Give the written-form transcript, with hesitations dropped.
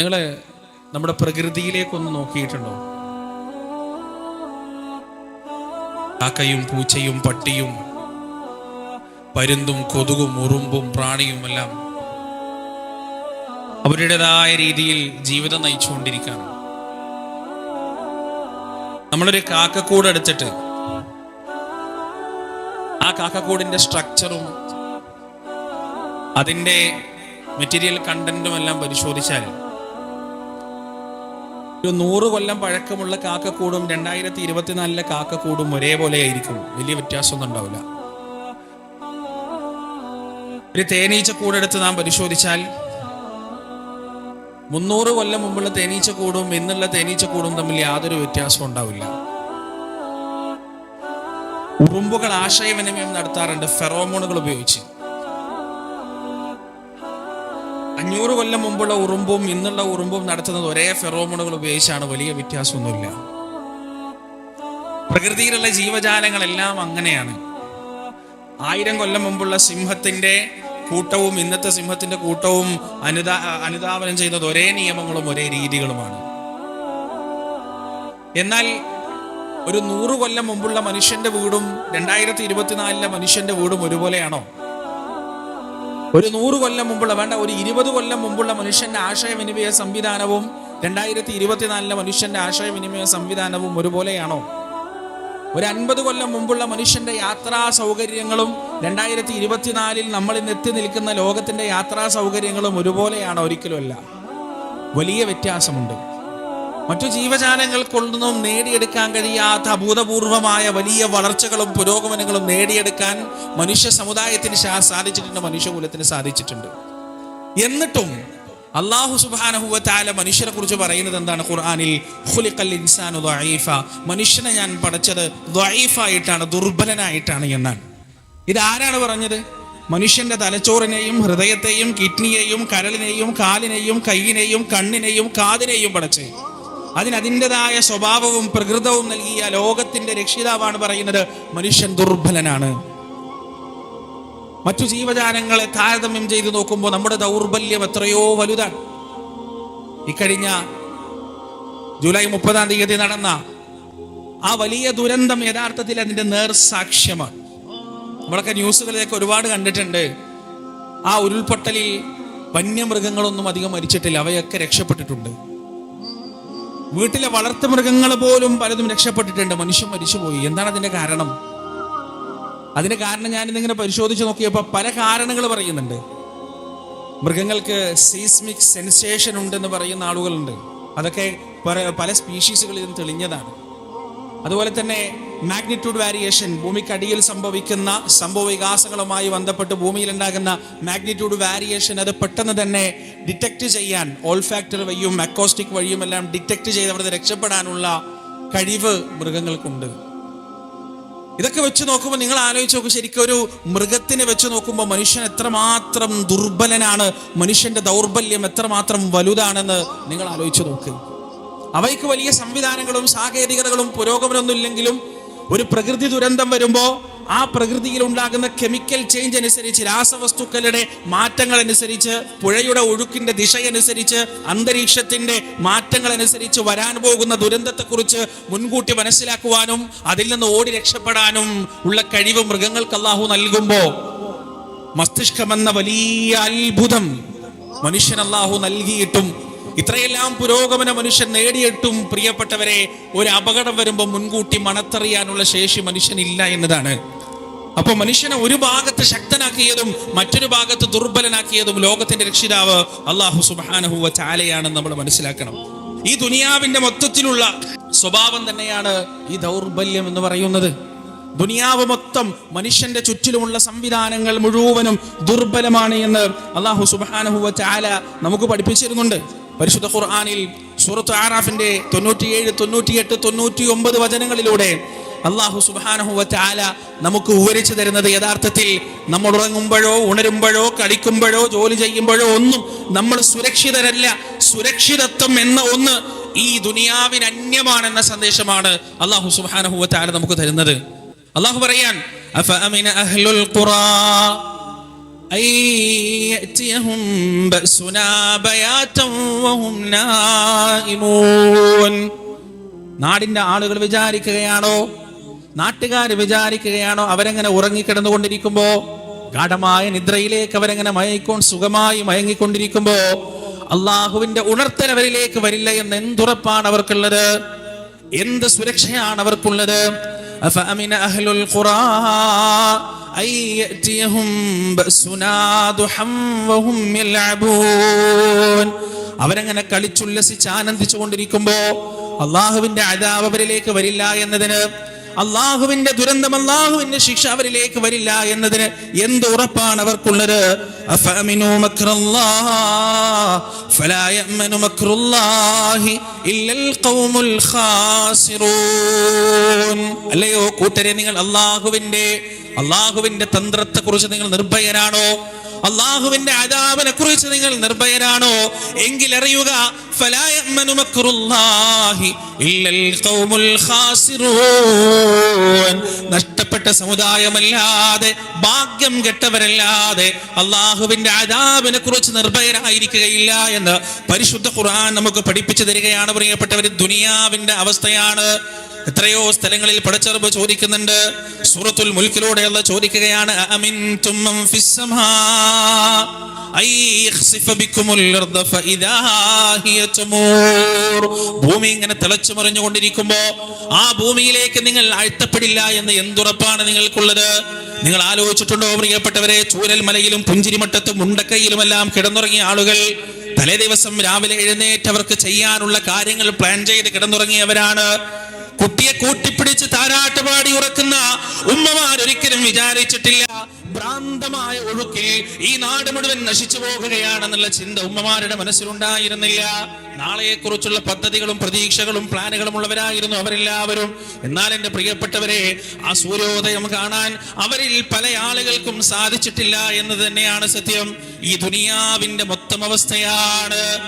നിങ്ങൾ നമ്മുടെ പ്രകൃതിയിലേക്കൊന്ന് നോക്കിയിട്ടുണ്ടോ? കാക്കയും പൂച്ചയും പട്ടിയും പരുന്തും കൊതുകും ഉറുമ്പും പ്രാണിയുമെല്ലാം അവരുടേതായ രീതിയിൽ ജീവിതം നയിച്ചുകൊണ്ടിരിക്കുകയാണ്. നമ്മളൊരു കാക്കക്കൂട് എടുത്തിട്ട് ആ കാക്കക്കൂടിന്റെ സ്ട്രക്ചറും അതിൻ്റെ മെറ്റീരിയൽ കണ്ടന്റും എല്ലാം പരിശോധിച്ചാൽ ഒരു 100 കൊല്ലം പഴക്കമുള്ള കാക്കക്കൂടും 2024 കാക്കക്കൂടും ഒരേപോലെ ആയിരിക്കും. വലിയ വ്യത്യാസമൊന്നും ഉണ്ടാവില്ല. ഒരു തേനീച്ചക്കൂടെടുത്ത് നാം പരിശോധിച്ചാൽ 300 കൊല്ലം മുമ്പുള്ള തേനീച്ചക്കൂടും ഇന്നുള്ള തേനീച്ചക്കൂടും തമ്മിൽ യാതൊരു വ്യത്യാസവും ഉണ്ടാവില്ല. ഉറുമ്പുകൾ ആശയവിനിമയം നടത്താറുണ്ട് ഫെറോമോണുകൾ ഉപയോഗിച്ച്. 500 കൊല്ലം മുമ്പുള്ള ഉറുമ്പും ഇന്നുള്ള ഉറുമ്പും നടത്തുന്നത് ഒരേ ഫെറോമോണുകൾ ഉപയോഗിച്ചാണ്. വലിയ വ്യത്യാസമൊന്നുമില്ല. പ്രകൃതിയിലുള്ള ജീവജാലങ്ങളെല്ലാം അങ്ങനെയാണ്. 1000 കൊല്ലം മുമ്പുള്ള സിംഹത്തിന്റെ കൂട്ടവും ഇന്നത്തെ സിംഹത്തിന്റെ കൂട്ടവും അനുധാവനം ചെയ്യുന്നത് ഒരേ നിയമങ്ങളും ഒരേ രീതികളുമാണ്. എന്നാൽ ഒരു 100 കൊല്ലം മുമ്പുള്ള മനുഷ്യന്റെ വീടും 2024 മനുഷ്യന്റെ വീടും ഒരുപോലെയാണോ? ഒരു 100 കൊല്ലം മുമ്പുള്ള ഒരു 20 കൊല്ലം മുമ്പുള്ള മനുഷ്യന്റെ ആശയവിനിമയ സംവിധാനവും 2024 മനുഷ്യന്റെ ആശയവിനിമയ സംവിധാനവും ഒരുപോലെയാണോ? ഒരു 50 കൊല്ലം മുമ്പുള്ള മനുഷ്യന്റെ യാത്രാ സൗകര്യങ്ങളും 2024 നമ്മൾ ഇന്ന് എത്തി നിൽക്കുന്ന ലോകത്തിന്റെ യാത്രാ സൗകര്യങ്ങളും ഒരുപോലെയാണോ? ഒരിക്കലുമല്ല. വലിയ വ്യത്യാസമുണ്ട്. മറ്റു ജീവജാലങ്ങൾക്കൊന്നും നേടിയെടുക്കാൻ കഴിയാത്ത അഭൂതപൂർവമായ വലിയ വളർച്ചകളും പുരോഗമനങ്ങളും നേടിയെടുക്കാൻ മനുഷ്യ സമുദായത്തിന് സാധിച്ചിട്ടുണ്ട്, മനുഷ്യകുലത്തിന് സാധിച്ചിട്ടുണ്ട്. എന്നിട്ടും അല്ലാഹു സുബ്ഹാനഹു വ തആല മനുഷ്യരെ കുറിച്ച് പറയുന്നത് എന്താണ്? ഖുർആനിൽ ഖുലിഖൽ ഇൻസാനു ദഈഫ, മനുഷ്യനെ ഞാൻ പടച്ചത് ദഈഫായിട്ടാണ്, ദുർബലനായിട്ടാണ് എന്നാണ്. ഇതാരാണ് പറഞ്ഞത്? മനുഷ്യന്റെ തലച്ചോറിനെയും ഹൃദയത്തെയും കിഡ്നിയെയും കരളിനെയും കാലിനെയും കൈയിനെയും കണ്ണിനെയും കാതിനെയും പടച്ച് അതിൻ്റെതായ സ്വഭാവവും പ്രകൃതവും നൽകിയ ലോകത്തിന്റെ രക്ഷിതാവാണ് പറയുന്നത് മനുഷ്യൻ ദുർബലനാണ്. മറ്റു ജീവജാലങ്ങളെ താരതമ്യം ചെയ്ത് നോക്കുമ്പോൾ നമ്മുടെ ദൗർബല്യം എത്രയോ വലുതാണ്. ഇക്കഴിഞ്ഞ ജൂലൈ 30 നടന്ന ആ വലിയ ദുരന്തം യഥാർത്ഥത്തിൽ അതിന്റെ നേർസാക്ഷ്യമാണ്. നമ്മളൊക്കെ ന്യൂസുകളിലേക്ക് ഒരുപാട് കണ്ടിട്ടുണ്ട്. ആ ഉരുൾപൊട്ടലിൽ വന്യമൃഗങ്ങളൊന്നും അധികം മരിച്ചിട്ടില്ല, അവയൊക്കെ രക്ഷപ്പെട്ടിട്ടുണ്ട്. വീട്ടിലെ വളർത്തുമൃഗങ്ങൾ പോലും പലതും രക്ഷപ്പെട്ടിട്ടുണ്ട്. മനുഷ്യൻ മരിച്ചുപോയി. എന്താണ് അതിന്റെ കാരണം? അതിന്റെ കാരണം ഞാനിന്നിങ്ങനെ പരിശോധിച്ച് നോക്കിയപ്പോൾ പല കാരണങ്ങൾ പറയുന്നുണ്ട്. മൃഗങ്ങൾക്ക് സീസ്മിക് സെൻസേഷൻ ഉണ്ടെന്ന് പറയുന്ന ആളുകളുണ്ട്. അതൊക്കെ പല സ്പീഷീസുകളിൽ നിന്ന് തെളിഞ്ഞതാണ്. അതുപോലെ തന്നെ മാഗ്നിറ്റ്യൂഡ് വാരിയേഷൻ, ഭൂമിക്കടിയിൽ സംഭവിക്കുന്ന സംഭവ വികാസങ്ങളുമായി ബന്ധപ്പെട്ട് ഭൂമിയിൽ ഉണ്ടാകുന്ന മാഗ്നിറ്റ്യൂഡ് വാരിയേഷൻ അത് പെട്ടെന്ന് തന്നെ ഡിറ്റക്ട് ചെയ്യാൻ ഓൾഫാക്ടറി വഴിയും അക്കോസ്റ്റിക് വഴിയും എല്ലാം ഡിറ്റക്ട് ചെയ്ത് അവിടെ രക്ഷപ്പെടാനുള്ള കഴിവ് മൃഗങ്ങൾക്കുണ്ട്. ഇതൊക്കെ വെച്ച് നോക്കുമ്പോൾ നിങ്ങൾ ആലോചിച്ച് നോക്കും, ശരിക്കും ഒരു മൃഗത്തിനെ വെച്ച് നോക്കുമ്പോൾ മനുഷ്യൻ എത്രമാത്രം ദുർബലനാണ്, മനുഷ്യന്റെ ദൗർബല്യം എത്രമാത്രം വലുതാണെന്ന് നിങ്ങൾ ആലോചിച്ച് നോക്ക്. അവയ്ക്ക് വലിയ സംവിധാനങ്ങളും സാങ്കേതികതകളും പുരോഗമനമൊന്നും ഇല്ലെങ്കിലും ഒരു പ്രകൃതി ദുരന്തം വരുമ്പോൾ ആ പ്രകൃതിയിൽ ഉണ്ടാകുന്ന കെമിക്കൽ ചേഞ്ച് അനുസരിച്ച്, രാസവസ്തുക്കളുടെ മാറ്റങ്ങൾ അനുസരിച്ച്, പുഴയുടെ ഒഴുക്കിന്റെ ദിശയനുസരിച്ച്, അന്തരീക്ഷത്തിന്റെ മാറ്റങ്ങൾ അനുസരിച്ച് വരാൻ പോകുന്ന ദുരന്തത്തെക്കുറിച്ച് മുൻകൂട്ടി മനസ്സിലാക്കുവാനും അതിൽ നിന്ന് ഓടി രക്ഷപ്പെടാനും ഉള്ള കഴിവ് മൃഗങ്ങൾക്ക് അല്ലാഹു നൽകുമ്പോൾ മസ്തിഷ്കമെന്ന വലിയ അത്ഭുതം മനുഷ്യൻ അല്ലാഹു നൽകിയിട്ടും ഇത്രയെല്ലാം പുരോഗമന മനുഷ്യൻ നേടിയിട്ടും പ്രിയപ്പെട്ടവരെ, ഒരു അപകടം വരുമ്പോൾ മുൻകൂട്ടി മണത്തറിയാനുള്ള ശേഷി മനുഷ്യനില്ല എന്നതാണ്. അപ്പോൾ മനുഷ്യനെ ഒരു ഭാഗത്ത് ശക്തനാക്കിയതും മറ്റൊരു ഭാഗത്ത് ദുർബലനാക്കിയതും ലോകത്തിന്റെ രക്ഷിതാവ് അല്ലാഹു സുബ്ഹാനഹു വ തആലയാണെന്ന് നമ്മൾ മനസ്സിലാക്കണം. ഈ ദുനിയാവിന്റെ മൊത്തത്തിലുള്ള സ്വഭാവം തന്നെയാണ് ഈ ദൗർബല്യം എന്ന് പറയുന്നത്. ദുനിയാവ് മൊത്തം, മനുഷ്യന്റെ ചുറ്റിലുമുള്ള സംവിധാനങ്ങൾ മുഴുവനും ദുർബലമാണ് എന്ന് അല്ലാഹു സുബ്ഹാനഹു വ തആല നമുക്ക് പഠിപ്പിച്ചിരുന്നുണ്ട്. പരിശുദ്ധ ഖുർആനിൽ സൂറത്ത് ആറാഫിന്റെ 97, 98, 99 വചനങ്ങളിലൂടെ അല്ലാഹു സുബ്ഹാനഹു വ തആല നമുക്ക് വിവരിച്ചു തരുന്നത് യഥാർത്ഥത്തിൽ നമ്മൾ ഉറങ്ങുമ്പോഴോ ഉണരുമ്പോഴോ കളിക്കുമ്പോഴോ ജോലി ചെയ്യുമ്പോഴോ ഒന്നും നമ്മൾ സുരക്ഷിതരല്ല. സുരക്ഷിതത്വം എന്ന ഒന്ന് ഈ ദുനിയാവിന് അന്യമാണെന്ന സന്ദേശമാണ് അല്ലാഹു സുബ്ഹാനഹു വ തആല നമുക്ക് തരുന്നത്. അല്ലാഹു പറയാൻ, അഫഅമിന അഹ്ലുൽ ഖുറാ أن يأتيهم بأسنا بياتا وهم نائمون. നാടിന്റെ ആളുകൾ വിചാരിക്കുകയാണോ, നാട്ടുകാർ വിചാരിക്കുകയാണോ അവരെങ്ങനെ ഉറങ്ങിക്കിടന്നുകൊണ്ടിരിക്കുമ്പോ, ഗാഢമായ നിദ്രയിലേക്ക് അവരെങ്ങനെ സുഖമായി മയങ്ങിക്കൊണ്ടിരിക്കുമ്പോ അള്ളാഹുവിന്റെ ഉണർത്തൽ അവരിലേക്ക് വരില്ല എന്ന് എന്തുറപ്പാണ് അവർക്കുള്ളത്? എന്ത് സുരക്ഷയാണ് അവർക്കുള്ളത്? അഫഅമിന അഹ്ലുൽ ഖുറാ അൻ യഅതിയഹും ബഅസുനാ ദുഹം വഹും യൽഅബൂൻ. അവരങ്ങനെ കളിച്ചുല്ലസിച്ച് ആനന്ദിച്ചു കൊണ്ടിരിക്കുമ്പോ അള്ളാഹുവിന്റെ അദാബ് അവരിലേക്ക് വരില്ല എന്നതിന്, അള്ളാഹുവിന്റെ ദുരന്തം, അള്ളാഹുവിന്റെ ശിക്ഷ അവരിലേക്ക് വരില്ല എന്നതിന് എന്ത് ഉറപ്പാണ് അവർക്കുള്ളത്? അഫഅമിനു മക്റല്ലാഹ് ഫലാ യഅ്മനു മക്റുല്ലാഹി ഇല്ലൽ ഖൗമുൽ ഖാസിറൂൻ. അല്ലയോ കൂട്ടരെ, നിങ്ങൾ അള്ളാഹുവിന്റെ തന്ത്രത്തെ കുറിച്ച് നിങ്ങൾ നിർഭയരാണോ? അള്ളാഹുവിന്റെ അദാബിനെ കുറിച്ച് നിങ്ങൾ നിർഭയരാണോ? എങ്കിൽ അറിയുക, ഫലാ യഅ്മനു മക്റുല്ലാഹി ഇല്ലൽ ഖൗമുൽ ഖാസിറൂൻ. നഷ്ടപ്പെട്ട സമുദായമല്ലാതെ, ഭാഗ്യം കെട്ടവരല്ലാതെ അള്ളാഹുവിന്റെ അദാബിനെ കുറിച്ച് നിർഭയരായിരിക്കുകയില്ല എന്ന് പരിശുദ്ധ ഖുർആൻ നമുക്ക് പഠിപ്പിച്ചു തരികയാണ്. പ്രിയപ്പെട്ടവർ, ദുനിയാവിന്റെ അവസ്ഥയാണ്. എത്രയോ സ്ഥലങ്ങളിൽ പടച്ചറബ് ചോദിക്കുന്നുണ്ട്. സൂറത്തുൽ മുൽക്കിലൂടെ അല്ലാഹ് ചോദിക്കുകയാണ്, അഅമിൻതും മൻ ഫിസ് സമാ ഐ യഖ്സിഫ ബികുമുൽ അർദ ഫഇദാ ഹിയ തമൂർ. ഭൂമി ഇങ്ങനെ തിളച്ചു മറിഞ്ഞുകൊണ്ടിരിക്കുമ്പോ ആ ഭൂമിയിലേക്ക് നിങ്ങൾ ആഴ്ത്തപ്പെടില്ല എന്ന് എന്തുറപ്പാണ് നിങ്ങൾക്കുള്ളത്? നിങ്ങൾ ആലോചിച്ചിട്ടുണ്ടോ പ്രിയപ്പെട്ടവരെ? ചൂരൽ മലയിലും പുഞ്ചിരിമട്ടത്തും മുണ്ടക്കയിലുമെല്ലാം കിടന്നുറങ്ങിയ ആളുകൾ തലേ ദിവസം രാവിലെ എഴുന്നേറ്റ് അവർക്ക് ചെയ്യാനുള്ള കാര്യങ്ങൾ പ്ലാൻ ചെയ്ത് കിടന്നുറങ്ങിയവരാണ്. കുട്ടിയെ കൂട്ടിപ്പിടിച്ച് താരാട്ട് പാടി ഉറക്കുന്ന ഉമ്മമാർ ഒരിക്കലും വിചാരിച്ചിട്ടില്ല ഭ്രാന്തമായ ഒഴുക്കിൽ ഈ നാട് മുഴുവൻ നശിച്ചു പോകുകയാണെന്നുള്ള ചിന്ത ഉമ്മമാരുടെ മനസ്സിലുണ്ടായിരുന്നില്ല. നാളെയെക്കുറിച്ചുള്ള പദ്ധതികളും പ്രതീക്ഷകളും പ്ലാനുകളും ഉള്ളവരായിരുന്നു അവരെല്ലാവരും. എന്നാൽ എൻ്റെ പ്രിയപ്പെട്ടവരെ, ആ സൂര്യോദയം കാണാൻ അവരിൽ പല ആളുകൾക്കും സാധിച്ചിട്ടില്ല എന്ന് തന്നെയാണ് സത്യം. ഈ ദുനിയാവിന്റെ മൊത്തം അവസ്ഥയാണിത്.